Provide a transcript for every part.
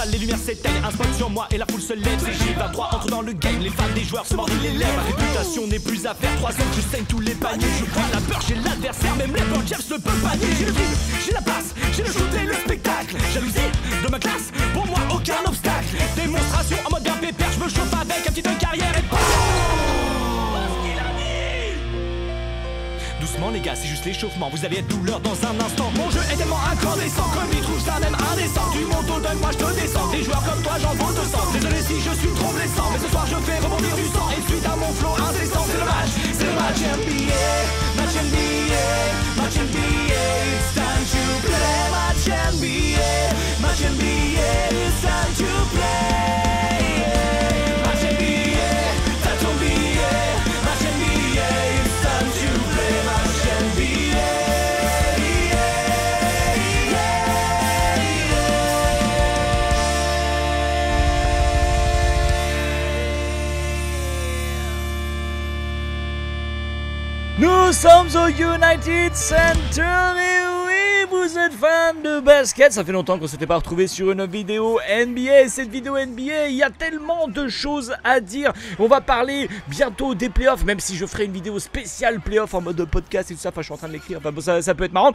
salle, les lumières s'éteignent. Un spot sur moi et la foule se lève. CJ23 entre dans le game, les fans des joueurs se mordent les lèvres. Ma réputation n'est plus à faire, 3 ans je saigne tous les paniers. Je prends la peur chez l'adversaire, même les bons James ne peuvent pas nier. J'ai le dribble, j'ai la passe, j'ai le shoot et le spectacle. Jalousie de ma classe, pour moi aucun obstacle. Démonstration en mode bien pépère, je me chauffe avec un petit de carrière et doucement les gars, c'est juste l'échauffement, vous allez être douleur dans un instant. Mon jeu est tellement incandescent, comme il trouve ça même indécent. Du monto donne, moi je te descends, des joueurs comme toi j'en vaux 200. Désolé si je suis trop blessant, mais ce soir je fais rebondir du sang. Et suite à mon flow incessant, c'est le match NBA. Match NBA, match NBA, it's time to play. Match NBA, match NBA, it's time to play. Match NBA, t'as ton billet. Match NBA, it's time to play. Match NBA, Nous sommes au United Center et oui, vous êtes fan de basket. Ça fait longtemps qu'on s'était pas retrouvé sur une vidéo NBA. Cette vidéo NBA, il y a tellement de choses à dire. On va parler bientôt des playoffs, même si je ferai une vidéo spéciale playoffs en mode podcast et tout ça. Enfin, je suis en train de l'écrire. Enfin, bon, ça peut être marrant.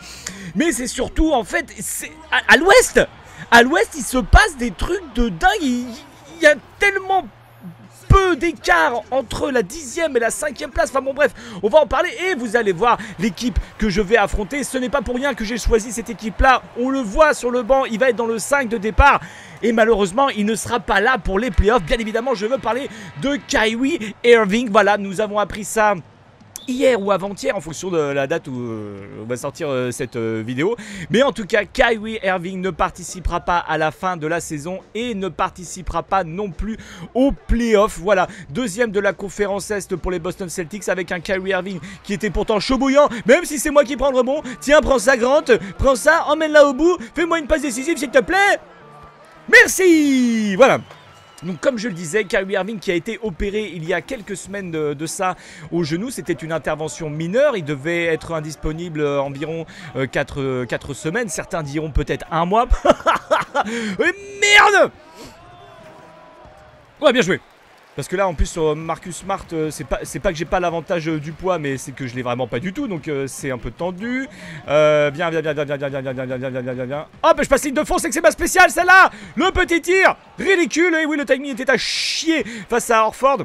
Mais c'est surtout, en fait, c'est à l'ouest. À l'ouest, il se passe des trucs de dingue. Il y a tellement peu d'écart entre la 10e et la 5e place. Enfin bon bref, on va en parler et vous allez voir l'équipe que je vais affronter. Ce n'est pas pour rien que j'ai choisi cette équipe là. On le voit sur le banc, il va être dans le 5 de départ. Et malheureusement, il ne sera pas là pour les playoffs. Bien évidemment, je veux parler de Kyrie Irving. Voilà, nous avons appris ça hier ou avant-hier en fonction de la date où on va sortir cette vidéo. Mais en tout cas, Kyrie Irving ne participera pas à la fin de la saison et ne participera pas non plus aux playoffs. Voilà, deuxième de la conférence Est pour les Boston Celtics avec un Kyrie Irving qui était pourtant chaud bouillant, même si c'est moi qui prends le rebond. Tiens, prends ça Grant, prends ça, emmène-la au bout, fais-moi une passe décisive s'il te plaît. Merci. Voilà. Donc comme je le disais, Kyrie Irving qui a été opéré il y a quelques semaines de ça au genou, c'était une intervention mineure, il devait être indisponible environ 4 semaines, certains diront peut-être 1 mois. Merde. Ouais, bien joué. Parce que là en plus sur Marcus Smart, c'est pas que j'ai pas l'avantage du poids, mais c'est que je l'ai vraiment pas du tout, donc c'est un peu tendu. Viens. Hop, je passe ligne de fond, c'est que c'est ma spéciale celle-là. Le petit tir, ridicule, et oui le timing était à chier face à Horford.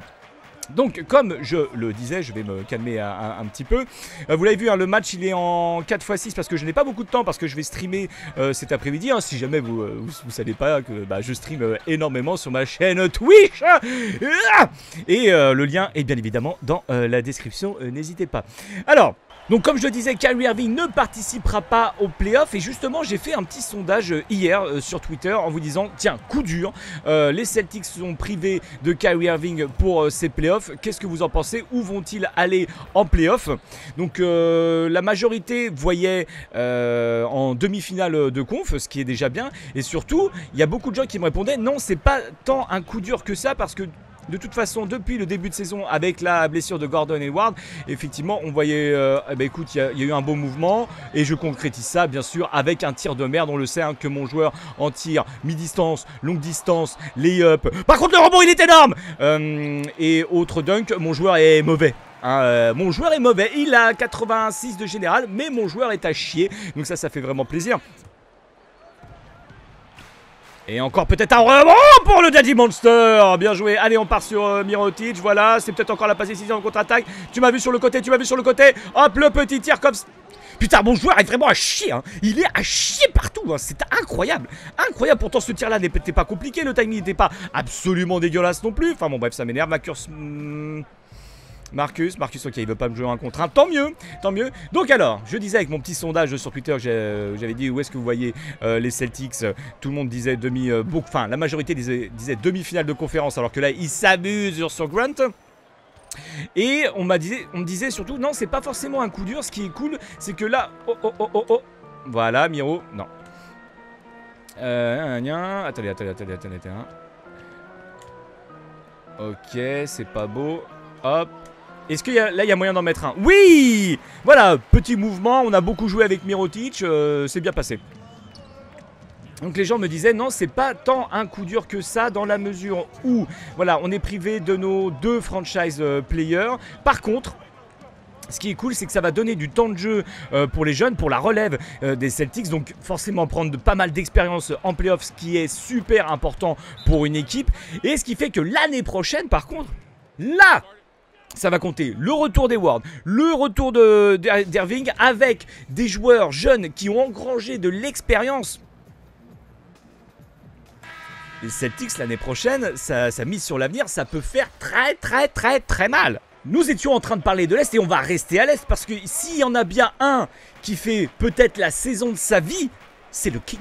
Donc comme je le disais, je vais me calmer un petit peu. Vous l'avez vu, hein, le match il est en 4x6 parce que je n'ai pas beaucoup de temps, parce que je vais streamer cet après-midi, hein, si jamais vous savez pas que je stream énormément sur ma chaîne Twitch. Et le lien est bien évidemment dans la description, n'hésitez pas. Alors, donc comme je le disais, Kyrie Irving ne participera pas aux playoffs. Et justement j'ai fait un petit sondage hier sur Twitter en vous disant, tiens, coup dur, les Celtics sont privés de Kyrie Irving pour ces playoffs. Qu'est-ce que vous en pensez? Où vont-ils aller en playoffs? Donc la majorité voyait en demi-finale de conf, ce qui est déjà bien. Et surtout, il y a beaucoup de gens qui me répondaient, non, c'est pas tant un coup dur que ça, parce que de toute façon, depuis le début de saison, avec la blessure de Gordon Hayward, effectivement, on voyait, écoute, il y a eu un beau mouvement, et je concrétise ça, bien sûr, avec un tir de merde. On le sait, hein, que mon joueur en tir mi-distance, longue distance, lay-up. Par contre, le rebond, il est énorme. Et autre dunk, mon joueur est mauvais. Mon joueur est mauvais. Il a 86 de général, mais mon joueur est à chier. Donc ça fait vraiment plaisir. Et encore peut-être un rebond pour le Daddy Monster. Bien joué. Allez, on part sur Mirotic. Voilà, c'est peut-être encore la passe décisive en contre-attaque. Tu m'as vu sur le côté, Hop, le petit tir comme... Putain, mon joueur est vraiment à chier, hein. Il est à chier partout, hein. C'est incroyable. Incroyable, pourtant ce tir-là n'était pas compliqué. Le timing n'était pas absolument dégueulasse non plus. Enfin bon, bref, ça m'énerve. Marcus, ok, il veut pas me jouer un contre un, tant mieux. Donc alors, je disais avec mon petit sondage sur Twitter, j'avais dit où est-ce que vous voyez les Celtics. Tout le monde disait enfin la majorité disait demi-finale de conférence, alors que là ils s'amusent sur Grant. Et on me disait surtout, non, c'est pas forcément un coup dur. Ce qui est cool, c'est que là, voilà, Miro, non. Attendez. Ok, c'est pas beau. Hop. Est-ce qu'il y a, là il y a moyen d'en mettre un? Oui. Voilà, petit mouvement, on a beaucoup joué avec Mirotic, c'est bien passé. Donc les gens me disaient non, c'est pas tant un coup dur que ça dans la mesure où voilà, on est privé de nos 2 franchise players. Par contre, ce qui est cool, c'est que ça va donner du temps de jeu pour les jeunes, pour la relève des Celtics. Donc forcément prendre pas mal d'expérience en playoff, ce qui est super important pour une équipe. Et ce qui fait que l'année prochaine, par contre, là, ça va compter le retour d'Hayward, le retour d'Irving avec des joueurs jeunes qui ont engrangé de l'expérience. Les Celtics l'année prochaine, ça mise sur l'avenir, ça peut faire très mal. Nous étions en train de parler de l'Est et on va rester à l'Est parce que s'il y en a bien un qui fait peut-être la saison de sa vie, c'est le King.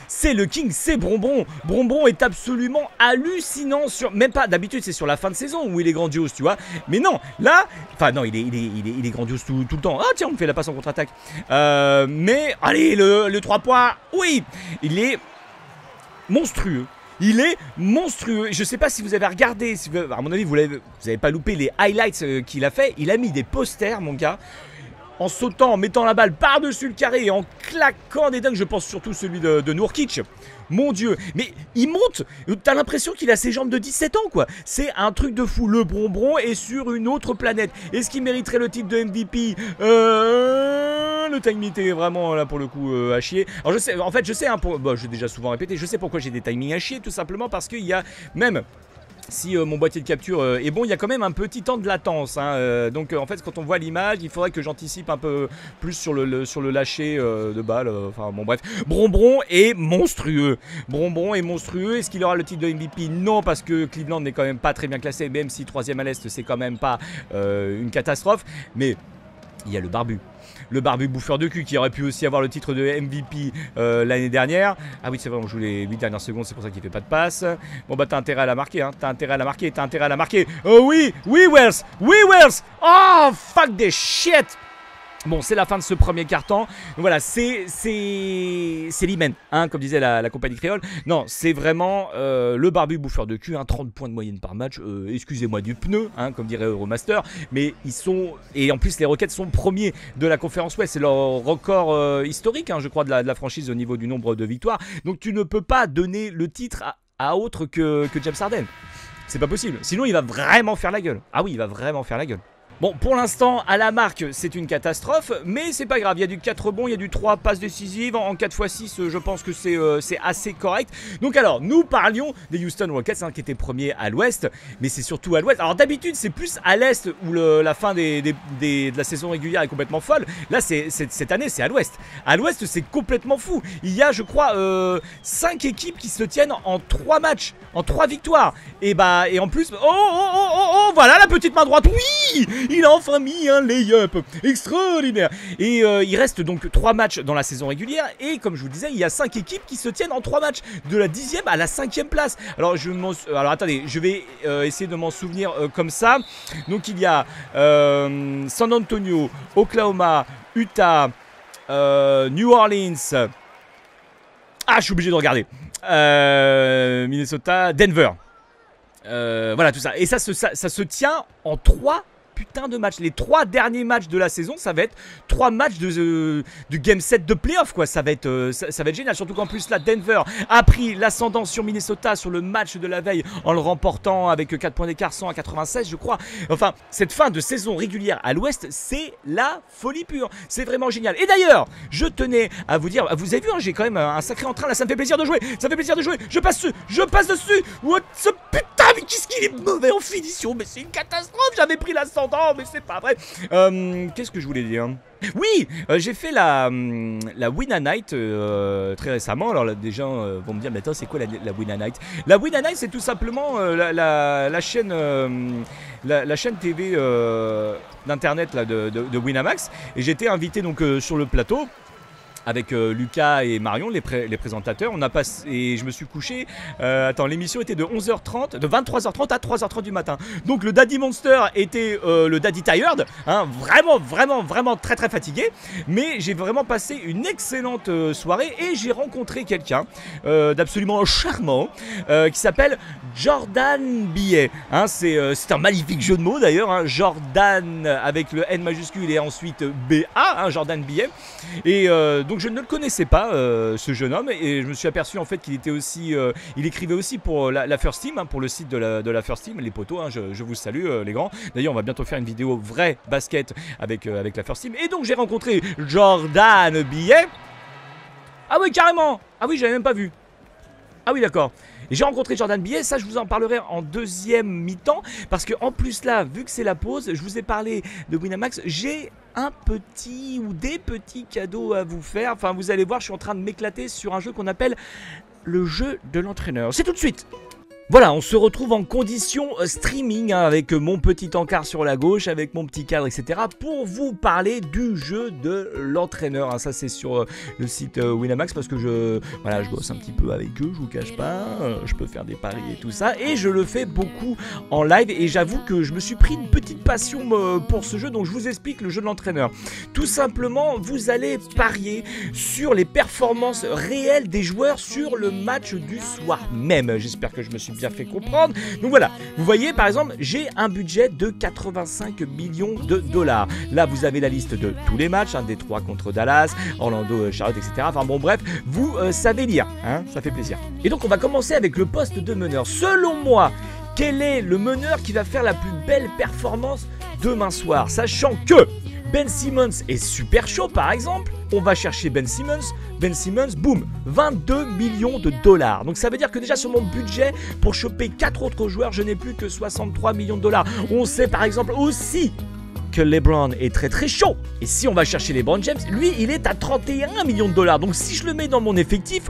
C'est le King, c'est Bonbon. Bonbon est absolument hallucinant sur... Même pas, d'habitude c'est sur la fin de saison où il est grandiose, tu vois. Mais non, là... Enfin non, il est grandiose tout le temps. Ah tiens, on me fait la passe en contre-attaque. Mais, allez, le 3 points, oui. Il est monstrueux. Il est monstrueux. Je sais pas si vous avez regardé, si vous, à mon avis vous avez pas loupé les highlights qu'il a fait. Il a mis des posters, mon gars, en sautant, en mettant la balle par-dessus le carré et en claquant des dunks. Je pense surtout celui de Nurkic. Mon Dieu, mais il monte. T'as l'impression qu'il a ses jambes de 17 ans, quoi. C'est un truc de fou. Le Bonbon est sur une autre planète. Est-ce qu'il mériterait le titre de MVP? Le timing est vraiment là pour le coup à chier. Alors je sais, en fait je sais, hein, j'ai déjà souvent répété, je sais pourquoi j'ai des timings à chier, tout simplement parce qu'il y a même... Si mon boîtier de capture est bon, il y a quand même un petit temps de latence, hein, donc en fait quand on voit l'image, il faudrait que j'anticipe un peu plus sur le lâcher de balle, enfin bon bref. Bonbon est monstrueux. Bonbon est monstrueux. Est-ce qu'il aura le titre de MVP? Non, parce que Cleveland n'est quand même pas très bien classé, même si 3ème à l'Est c'est quand même pas une catastrophe. Mais il y a le barbu. Le barbu bouffeur de cul qui aurait pu aussi avoir le titre de MVP l'année dernière. Ah oui, c'est vrai, on joue les 8 dernières secondes, c'est pour ça qu'il fait pas de passe. Bon bah t'as intérêt à la marquer, hein. T'as intérêt à la marquer, t'as intérêt à la marquer. Oh oui, oui Wells, oui Wells. Oh fuck des shit. Bon, c'est la fin de ce premier quart-temps. Voilà, c'est l'hymen, hein, comme disait la compagnie créole. Non, c'est vraiment le barbu bouffeur de cul, hein, 30 points de moyenne par match. Excusez-moi du pneu, hein, comme dirait Euromaster. Mais ils sont... Et en plus, les Rockets sont premiers de la conférence Ouest. C'est leur record historique, hein, je crois, de la franchise au niveau du nombre de victoires. Donc tu ne peux pas donner le titre à autre que James Harden. C'est pas possible. Sinon, il va vraiment faire la gueule. Ah oui, il va vraiment faire la gueule. Bon, pour l'instant, à la marque, c'est une catastrophe, mais c'est pas grave. Il y a du 4 rebonds, il y a du 3 passes décisives. En 4x6, je pense que c'est assez correct. Donc alors, nous parlions des Houston Rockets, hein, qui étaient premiers à l'ouest, mais c'est surtout à l'ouest. Alors d'habitude, c'est plus à l'est où la fin de la saison régulière est complètement folle. Là, cette année, c'est à l'ouest. À l'ouest, c'est complètement fou. Il y a, je crois, 5 équipes qui se tiennent en 3 matchs, en 3 victoires. Et en plus, oh, voilà la petite main droite. Oui! Il a enfin mis un lay-up extraordinaire. Et il reste donc 3 matchs dans la saison régulière. Et comme je vous disais, il y a 5 équipes qui se tiennent en 3 matchs, de la 10e à la 5e place. Alors attendez, je vais essayer de m'en souvenir comme ça. Donc il y a San Antonio, Oklahoma, Utah, New Orleans. Ah, je suis obligé de regarder. Minnesota, Denver. Voilà tout ça. Et ça se tient en 3 putain de matchs. Les 3 derniers matchs de la saison, ça va être 3 matchs du game 7 de playoff, quoi. Ça va être génial. Surtout qu'en plus là, Denver a pris l'ascendant sur Minnesota sur le match de la veille en le remportant avec 4 points d'écart, 100 à 96, je crois. Enfin, cette fin de saison régulière à l'ouest, c'est la folie pure. C'est vraiment génial. Et d'ailleurs, je tenais à vous dire, vous avez vu, hein, j'ai quand même un sacré entrain là, ça me fait plaisir de jouer. Ça me fait plaisir de jouer. Je passe dessus. What ce putain, mais qu'est-ce qu'il est mauvais en finition. Mais c'est une catastrophe. J'avais pris l'ascendant, mais c'est pas vrai. Qu'est-ce que je voulais dire? Oui, j'ai fait la Win Night très récemment. Alors là, des gens vont me dire, mais attends, c'est quoi la Win Night? La Win Night, c'est tout simplement la chaîne TV d'internet de Winamax. Et j'étais invité donc sur le plateau avec Lucas et Marion, les présentateurs. On a passé, et je me suis couché. Attends, l'émission était de 11h30, de 23h30 à 3h30 du matin. Donc le Daddy Monster était le Daddy Tired, hein, vraiment très fatigué. Mais j'ai vraiment passé une excellente soirée et j'ai rencontré quelqu'un d'absolument charmant qui s'appelle Jordan Billet. Hein, c'est un magnifique jeu de mots d'ailleurs, hein, Jordan avec le N majuscule et ensuite BA, hein, Jordan Billet. Et donc je ne le connaissais pas, ce jeune homme, et je me suis aperçu en fait qu'il était aussi, il écrivait aussi pour la First Team, hein, pour le site de la First Team, les potos, hein, je vous salue les grands. D'ailleurs on va bientôt faire une vidéo vraie basket avec la First Team. Et donc j'ai rencontré Jordan Billet. Ah oui carrément. Ah oui j'avais même pas vu. Ah oui d'accord. Et j'ai rencontré Jordan Billet, ça je vous en parlerai en deuxième mi-temps. Parce que en plus là, vu que c'est la pause, je vous ai parlé de Winamax, j'ai un petit ou des petits cadeaux à vous faire. Enfin vous allez voir, je suis en train de m'éclater sur un jeu qu'on appelle le jeu de l'entraîneur. C'est tout de suite. Voilà, on se retrouve en condition streaming, hein, avec mon petit encart sur la gauche, avec mon petit cadre, etc. pour vous parler du jeu de l'entraîneur. Hein. Ça, c'est sur le site Winamax parce que je bosse un petit peu avec eux, je vous cache pas. Je peux faire des paris et tout ça. Et je le fais beaucoup en live. Et j'avoue que je me suis pris une petite passion pour ce jeu. Donc, je vous explique le jeu de l'entraîneur. Tout simplement, vous allez parier sur les performances réelles des joueurs sur le match du soir même. J'espère que je me suis bien fait comprendre. Donc voilà, vous voyez par exemple j'ai un budget de 85 millions de dollars. Là vous avez la liste de tous les matchs, hein, Détroit contre Dallas, Orlando, Charlotte, etc. Enfin bon bref, vous savez lire, hein, ça fait plaisir. Et donc on va commencer avec le poste de meneur. Selon moi, quel est le meneur qui va faire la plus belle performance demain soir, sachant que Ben Simmons est super chaud par exemple. On va chercher Ben Simmons. Ben Simmons, boum, 22 millions de dollars. Donc ça veut dire que déjà sur mon budget, pour choper 4 autres joueurs, je n'ai plus que 63 millions de dollars. On sait par exemple aussi que LeBron est très très chaud. Et si on va chercher LeBron James, lui il est à 31 millions de dollars. Donc si je le mets dans mon effectif,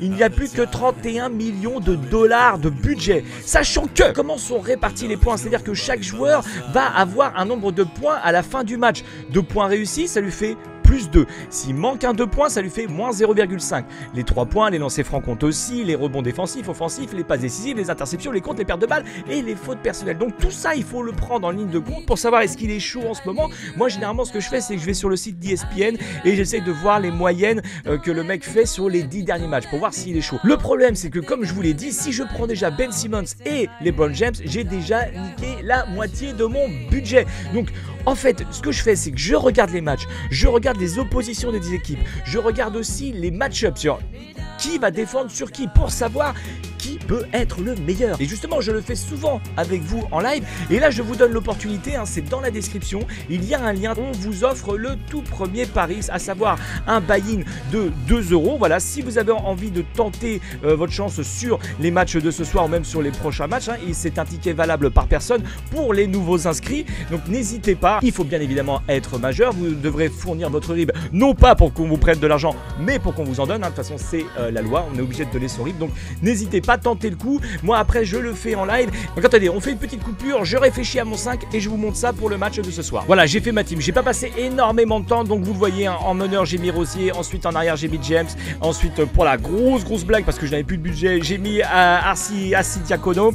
il n'y a plus que 31 millions de dollars de budget. Sachant que, comment sont répartis les points? C'est-à-dire que chaque joueur va avoir un nombre de points à la fin du match. 2 points réussis, ça lui fait plus 2. S'il manque un 2 points, ça lui fait moins 0,5. Les 3 points, les lancers francs comptent aussi, les rebonds défensifs, offensifs, les passes décisives, les interceptions, les comptes, les pertes de balles et les fautes personnelles. Donc tout ça, il faut le prendre en ligne de compte pour savoir est-ce qu'il est chaud en ce moment. Moi, généralement, ce que je fais, c'est que je vais sur le site d'ESPN et j'essaie de voir les moyennes que le mec fait sur les 10 derniers matchs pour voir s'il est chaud. Le problème, c'est que comme je vous l'ai dit, si je prends déjà Ben Simmons et LeBron James, j'ai déjà niqué la moitié de mon budget. Donc en fait, ce que je fais, c'est que je regarde les matchs, je regarde les oppositions des équipes, je regarde aussi les match-ups sur qui va défendre sur qui pour savoir qui peut être le meilleur. Et justement, je le fais souvent avec vous en live. Et là, je vous donne l'opportunité, hein, c'est dans la description. Il y a un lien, on vous offre le tout premier pari, à savoir un buy-in de 2 €. Voilà, si vous avez envie de tenter votre chance sur les matchs de ce soir ou même sur les prochains matchs, hein, et c'est un ticket valable par personne pour les nouveaux inscrits. Donc n'hésitez pas, il faut bien évidemment être majeur. Vous devrez fournir votre RIB, non pas pour qu'on vous prête de l'argent, mais pour qu'on vous en donne. Hein. De toute façon, c'est la loi, on est obligé de donner son RIB. Donc n'hésitez pas, tentez le coup. Moi après je le fais en live. Donc attendez, on fait une petite coupure, je réfléchis à mon 5 et je vous montre ça pour le match de ce soir. Voilà, j'ai fait ma team, j'ai pas passé énormément de temps. Donc vous le voyez, hein, en meneur j'ai mis Rosier, ensuite en arrière j'ai mis James, ensuite pour la grosse blague parce que je n'avais plus de budget, j'ai mis Arsi Diacono.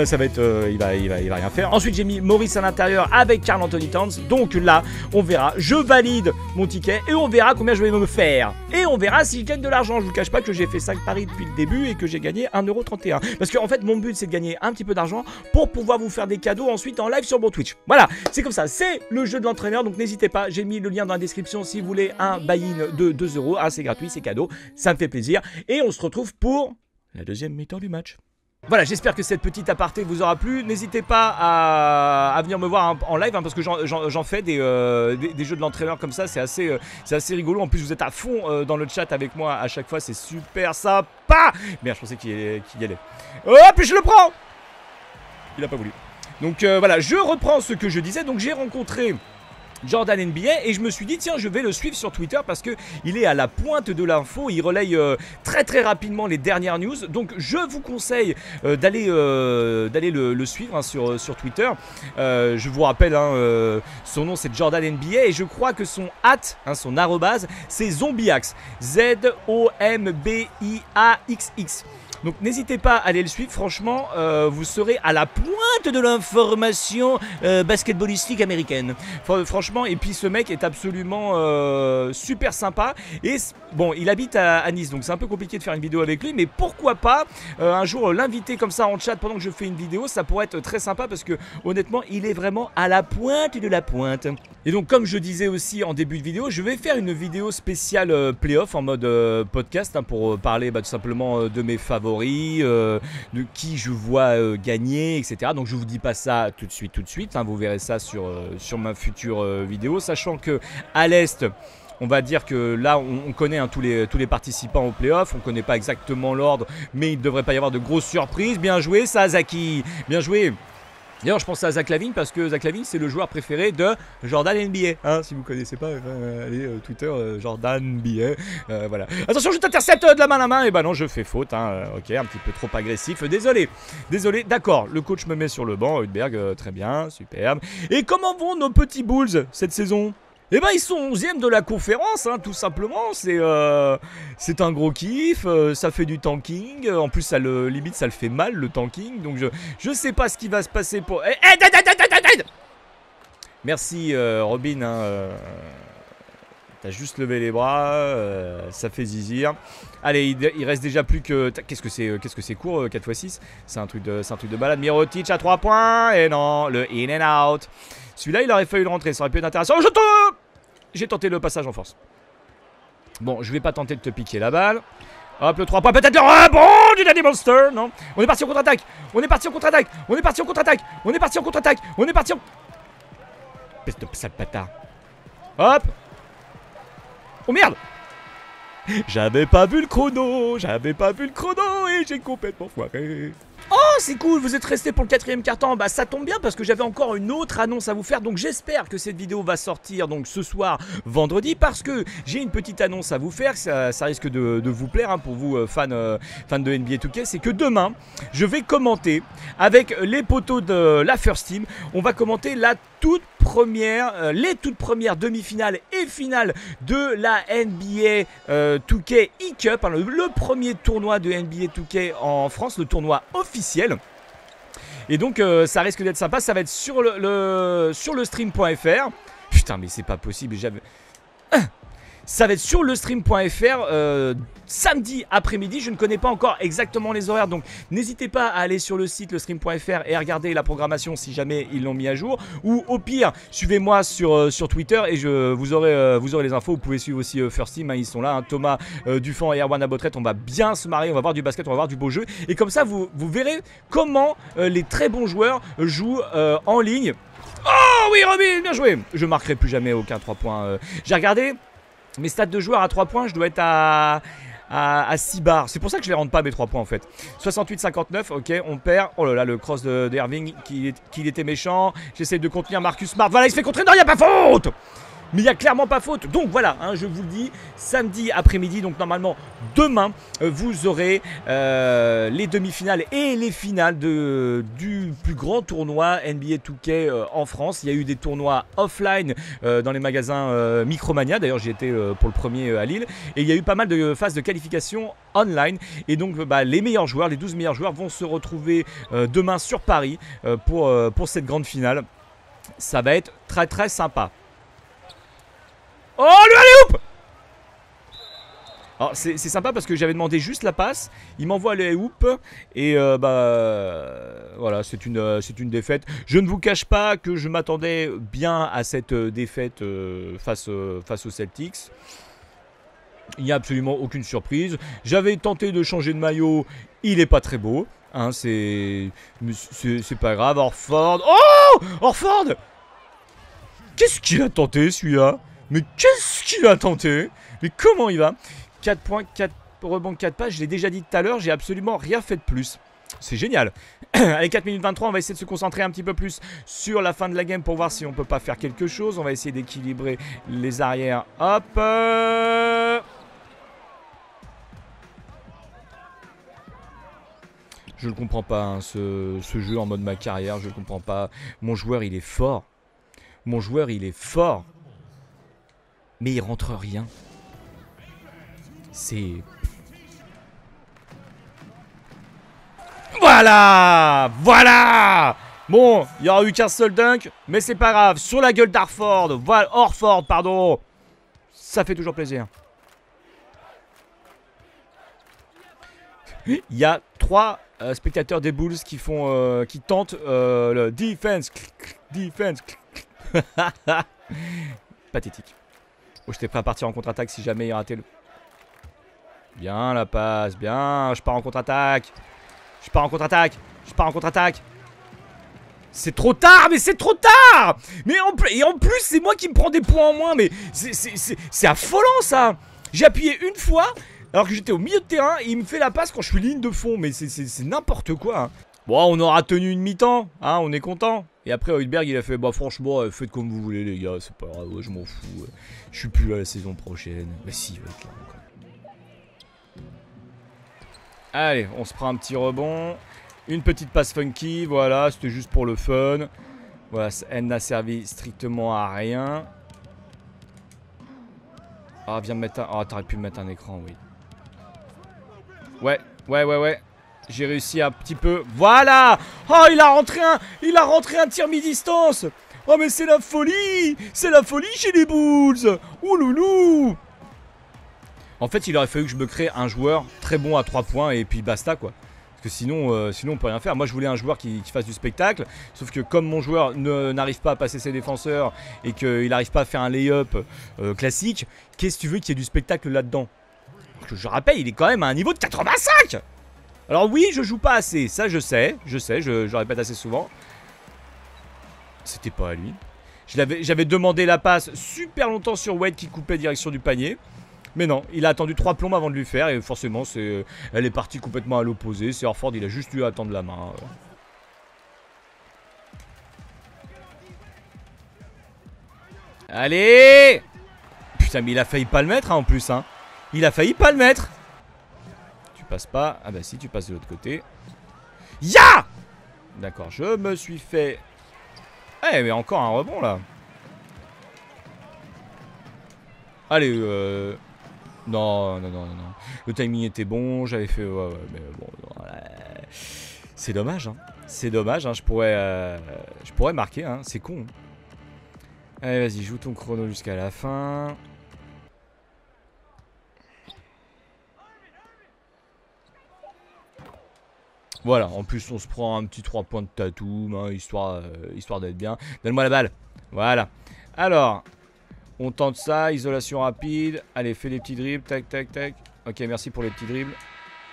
Ça va être il va rien faire. Ensuite j'ai mis Maurice à l'intérieur avec Karl Anthony Towns. Donc là on verra, je valide mon ticket et on verra combien je vais me faire. Et on verra si je gagne de l'argent. Je vous cache pas que j'ai fait 5 paris depuis le début et que j'ai gagné 1,31 €. Parce que en fait mon but c'est de gagner un petit peu d'argent pour pouvoir vous faire des cadeaux ensuite en live sur mon Twitch. Voilà, c'est comme ça, c'est le jeu de l'entraîneur. Donc n'hésitez pas, j'ai mis le lien dans la description si vous voulez un buy-in de 2 €. Ah, c'est gratuit, c'est cadeau, ça me fait plaisir. Et on se retrouve pour la deuxième mi-temps du match. Voilà, j'espère que cette petite aparté vous aura plu. N'hésitez pas à venir me voir en live, hein, parce que j'en fais des jeux de l'entraîneur comme ça. C'est assez rigolo. En plus, vous êtes à fond dans le chat avec moi à chaque fois. C'est super sympa. Merde, je pensais qu'il y allait. Hop, je le prends. Il a pas voulu. Donc voilà, je reprends ce que je disais. Donc j'ai rencontré Jordan NBA et je me suis dit tiens, je vais le suivre sur Twitter parce que il est à la pointe de l'info, il relaye très rapidement les dernières news. Donc je vous conseille d'aller le suivre, hein, sur Twitter. Je vous rappelle, hein, son nom c'est Jordan NBA et je crois que son son arrobase c'est Zombiax, ZOMBIAXX. Donc n'hésitez pas à aller le suivre, franchement, vous serez à la pointe de l'information basketballistique américaine. Franchement, et puis ce mec est absolument super sympa. Et bon, il habite à Nice, donc c'est un peu compliqué de faire une vidéo avec lui, mais pourquoi pas un jour l'inviter comme ça en chat pendant que je fais une vidéo, ça pourrait être très sympa parce que honnêtement, il est vraiment à la pointe de la pointe. Et donc comme je disais aussi en début de vidéo, je vais faire une vidéo spéciale playoff en mode podcast hein, pour parler tout simplement de mes favoris, de qui je vois gagner, etc. Donc je vous dis pas ça tout de suite, hein, vous verrez ça sur ma future vidéo, sachant que à l'Est, on va dire que là, on connaît hein, tous les participants au playoff. On ne connaît pas exactement l'ordre, mais il ne devrait pas y avoir de grosses surprises. Bien joué, ça, Zaki. Bien joué. D'ailleurs, je pense à Zach Lavine parce que Zach Lavine, c'est le joueur préféré de Jordan NBA. Hein, si vous ne connaissez pas, allez, Twitter, Jordan NBA. Voilà. Attention, je t'intercepte de la main à la main. Et bah non, je fais faute. Hein. Ok, un petit peu trop agressif. Désolé. D'accord, le coach me met sur le banc. Hudberg, très bien, superbe. Et comment vont nos petits Bulls cette saison ? Eh ben ils sont 11e de la conférence, hein, tout simplement, c'est un gros kiff, ça fait du tanking, en plus limite ça le fait mal le tanking, donc je sais pas ce qui va se passer pour... Aide. Merci Robin, hein, t'as juste levé les bras, ça fait zizir. Allez, il reste déjà plus que... Qu'est-ce que c'est court 4x6 C'est un truc de balade. Mirotic à 3 points, et non, le in and out. Celui-là, il aurait fallu le rentrer, ça aurait pu être intéressant. J'ai tenté le passage en force. Bon, je vais pas tenter de te piquer la balle. Hop, le 3 points, peut-être le rebond du Daddy Monster, non. On est parti en contre-attaque. Peste de sale bâtard. Hop. Oh merde. J'avais pas vu le chrono et j'ai complètement foiré. Oh, c'est cool, vous êtes restés pour le 4e quart-temps. Bah ça tombe bien parce que j'avais encore une autre annonce à vous faire. Donc j'espère que cette vidéo va sortir donc ce soir, vendredi, parce que j'ai une petite annonce à vous faire. Ça risque de vous plaire hein, pour vous fans de NBA 2K. C'est que demain, je vais commenter avec les potos de la First Team. On va commenter les toutes premières demi-finales et finales de la NBA 2K E-Cup, hein, le premier tournoi de NBA 2K en France, le tournoi officiel. Et donc ça risque d'être sympa, ça va être sur le stream.fr. Putain mais c'est pas possible, ça va être sur le stream.fr samedi après-midi. Je ne connais pas encore exactement les horaires, donc n'hésitez pas à aller sur le site le stream.fr et à regarder la programmation si jamais ils l'ont mis à jour. Ou au pire, suivez-moi sur Twitter et vous aurez les infos. Vous pouvez suivre aussi First Team, hein, ils sont là, hein, Thomas Dufan et Erwan Abotret. On va bien se marrer, on va voir du basket, on va voir du beau jeu. Et comme ça, vous verrez comment les très bons joueurs jouent en ligne. Oh oui Robin, bien joué. Je marquerai plus jamais aucun 3 points. J'ai regardé mes stats de joueurs à 3 points, je dois être à 6 barres. C'est pour ça que je les rentre pas mes 3 points en fait. 68-59, ok, on perd. Oh là là, le cross d'Irving qu'il était méchant. J'essaie de contenir Marcus Smart. Voilà, il se fait contrer. Non, il n'y a pas faute. Mais il n'y a clairement pas faute. Donc voilà, hein, je vous le dis, samedi après-midi, donc normalement demain, vous aurez les demi-finales et les finales du plus grand tournoi NBA 2K en France. Il y a eu des tournois offline dans les magasins Micromania. D'ailleurs, j'y étais pour le premier à Lille. Et il y a eu pas mal de phases de qualification online. Et donc, les meilleurs joueurs, les 12 meilleurs joueurs vont se retrouver demain sur Paris pour cette grande finale. Ça va être très très sympa. Oh, le alley-oop! Alors c'est sympa parce que j'avais demandé juste la passe. Il m'envoie le alley-oop. Et voilà, c'est une défaite. Je ne vous cache pas que je m'attendais bien à cette défaite face aux Celtics. Il n'y a absolument aucune surprise. J'avais tenté de changer de maillot. Il n'est pas très beau, hein, c'est pas grave. Orford. Oh, Orford! Qu'est-ce qu'il a tenté celui-là? Mais qu'est-ce qu'il a tenté? Mais comment il va? 4 points, 4 rebonds, 4 passes. Je l'ai déjà dit tout à l'heure, j'ai absolument rien fait de plus. C'est génial. Allez, 4 minutes 23, on va essayer de se concentrer un petit peu plus sur la fin de la game pour voir si on peut pas faire quelque chose. On va essayer d'équilibrer les arrières. Hop. Je ne comprends pas hein, ce jeu en mode ma carrière. Je ne comprends pas. Mon joueur, il est fort. Mon joueur, il est fort. Mais il rentre rien. C'est... Voilà. Voilà. Bon, il n'y aura eu qu'un seul dunk, mais c'est pas grave. Sur la gueule d'Harford. Voilà, Orford, pardon. Ça fait toujours plaisir. Il y a 3 spectateurs des Bulls qui font, qui tentent le defense. Defense. Pathétique. Oh, j'étais prêt à partir en contre-attaque si jamais il ratait le... Bien la passe, bien. Je pars en contre-attaque. Je pars en contre-attaque. Je pars en contre-attaque. C'est trop tard, mais c'est trop tard. Mais en plus, c'est moi qui me prends des points en moins. Mais c'est affolant ça. J'ai appuyé une fois alors que j'étais au milieu de terrain et il me fait la passe quand je suis ligne de fond. Mais c'est n'importe quoi hein. Bon, on aura tenu une mi-temps, hein, on est content. Et après, Hülberg, il a fait, bah franchement, faites comme vous voulez les gars, c'est pas grave, je m'en fous. Je suis plus là la saison prochaine. Mais si, il va être là encore. Allez, on se prend un petit rebond. Une petite passe funky, voilà, c'était juste pour le fun. Voilà, elle n'a servi strictement à rien. Ah, viens me mettre un... Ah, t'aurais pu me mettre un écran, oui. Ouais. J'ai réussi un petit peu. Voilà. Oh, il a rentré un tir mi-distance. Oh, mais c'est la folie. C'est la folie chez les Bulls. Ouh loulou. En fait, il aurait fallu que je me crée un joueur très bon à 3 points et puis basta quoi. Parce que sinon on peut rien faire. Moi je voulais un joueur qui fasse du spectacle. Sauf que comme mon joueur n'arrive pas à passer ses défenseurs et qu'il n'arrive pas à faire un lay-up classique, qu'est-ce que tu veux qu'il y ait du spectacle là-dedans? Parce que je rappelle, il est quand même à un niveau de 85. Alors oui, je joue pas assez, ça je sais, je répète assez souvent. C'était pas à lui. J'avais demandé la passe super longtemps sur Wade qui coupait direction du panier. Mais non, il a attendu 3 plombes avant de lui faire et forcément elle est partie complètement à l'opposé. C'est Orford, il a juste eu à attendre la main. Allez! Putain, mais il a failli pas le mettre hein, en plus. Hein. Il a failli pas le mettre. Tu passes pas. Ah bah si, tu passes de l'autre côté. Ya! D'accord, je me suis fait... Eh mais encore un rebond là. Allez, Non. Le timing était bon, j'avais fait... Ouais, mais bon... C'est dommage, hein. C'est dommage, hein. Je pourrais marquer, hein. C'est con. Allez, vas-y, joue ton chrono jusqu'à la fin. Voilà, en plus on se prend un petit 3 points de tatou, hein, histoire d'être bien. Donne-moi la balle. Voilà. Alors, on tente ça, isolation rapide. Allez, fais les petits dribbles, tac. Ok, merci pour les petits dribbles.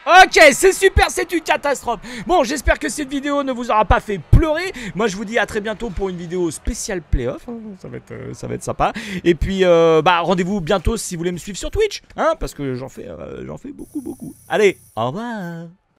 Ok, c'est super, c'est une catastrophe. Bon, j'espère que cette vidéo ne vous aura pas fait pleurer. Moi, je vous dis à très bientôt pour une vidéo spéciale playoff. Hein. Ça va être sympa. Et puis, rendez-vous bientôt si vous voulez me suivre sur Twitch. Hein, parce que j'en fais beaucoup. Allez, au revoir.